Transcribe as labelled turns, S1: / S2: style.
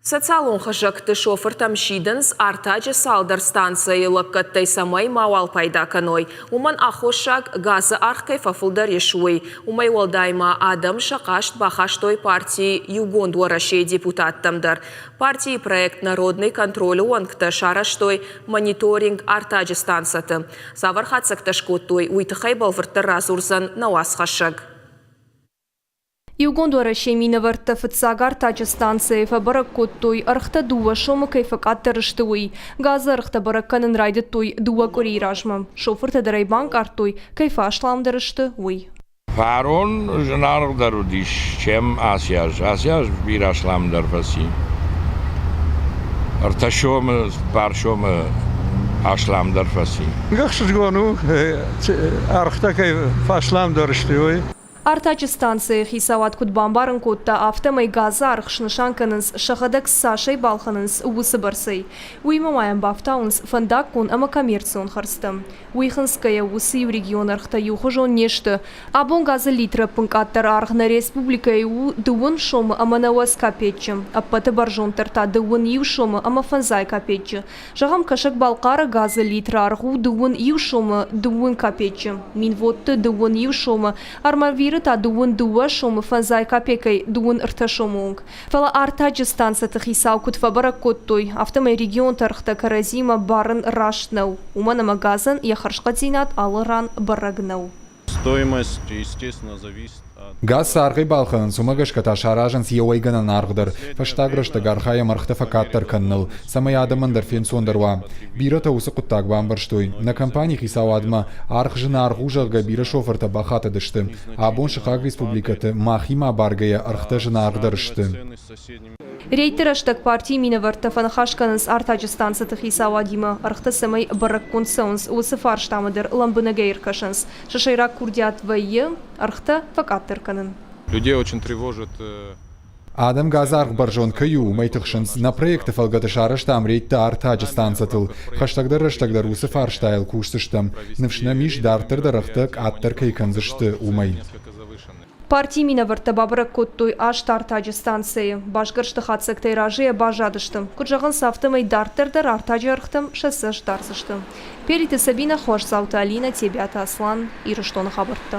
S1: Социалон хажакты шофер тамшиденс артачы салдар станции лаккаттай самай мауал пайда каной. Уман ахошак газы архкай фафулдар ешуй. Умай walдайма адам шакашт бахаштой партии югон дуарашей депутаттамдар. Партии проект народный контроль уанкта шараштой мониторинг артачы станцаты. Савархатсакта шкоттой уйтыхай балвыртар разурзан науас хашак.
S2: Югондуара шеминаварта фыцагар тачы станция фабарак коттой архта дуа шома кайфакат тарыштуй. Газа архта баракканын райды той дуа кори ражма. Шофер тадарай банк артой кайфа ашлам дарышты уй.
S3: Фарон жанарг дарудиш чем асяж. Асяж бир ашлам дарфаси. Арта шома бар шома ашлам дарфаси.
S4: Гахшыш гону архта кайфа ашлам дарышты уй.
S2: Артачы станция хисават кутбамбарын котта автомай газа архшнышанканынс шахадак сашай балханынс уысы барсай. Уймамаян бафтаунс фандак кон ама коммерцион харстым. Уйхынская усы в регион архта юхожон нешты. Абон газа литра пынкаттар архна республика ю дуын шомы ама науас капетчы. Аппаты баржон тарта дуын ю шомы ама фанзай капетчы. Жағам кашак балқары газа литра арху дуын ю шомы дуын капетчы. Мин водты дуын ю шомы армавиры та дуын дуа шомы фанзай капекай дуын ырта шомунг. Фала артачы станция тахисау кут фабарак коттой. Автомай регион тархта каразима барын раштнау. Умана магазин яхаршкатзинат алыран барагнау.
S5: Стоимость, естественно, зависит от...
S6: Газ саргы балханын сумагашката шаражанс еуайгана наргдар. Фаштаграшта гархая мархтафа каттар канныл. Самай адамандар фенсондарва. Бирата усы куттак бамбарштой. На компании хисау адма архжына архужалга бира шоферта бахата дышты. Абон шихаг республикаты махима баргая архта жына аргдарышты.
S2: Рейтер аштак партии минаварта фанахашканынс артачы станция тахисау адима. Архта самай баракконсаунс усы фарштамадыр ламбынагайр кашанс. Шашайрак курдиат вайе архта факаттыр канын.
S5: Людей очень тревожит...
S6: Адам газарх баржон каю майтыхшынс на проекты фалгаты шараштам рейтта артачы станцатыл. Хаштагдар усы фарштайл куштыштам. Навшна миш дартыр дарахтак аттар кайканзышты умай.
S2: Партии минаварта бабрак коттой аш тартачы станция. Башгаршты хатсактай ражия бажадыштым. Куджаган сафтымай дартырдар артачы архтым шассаш дарсыштым. Периты Сабина хош саута Алина, Тебята Аслан, Ирыштон хабыртты.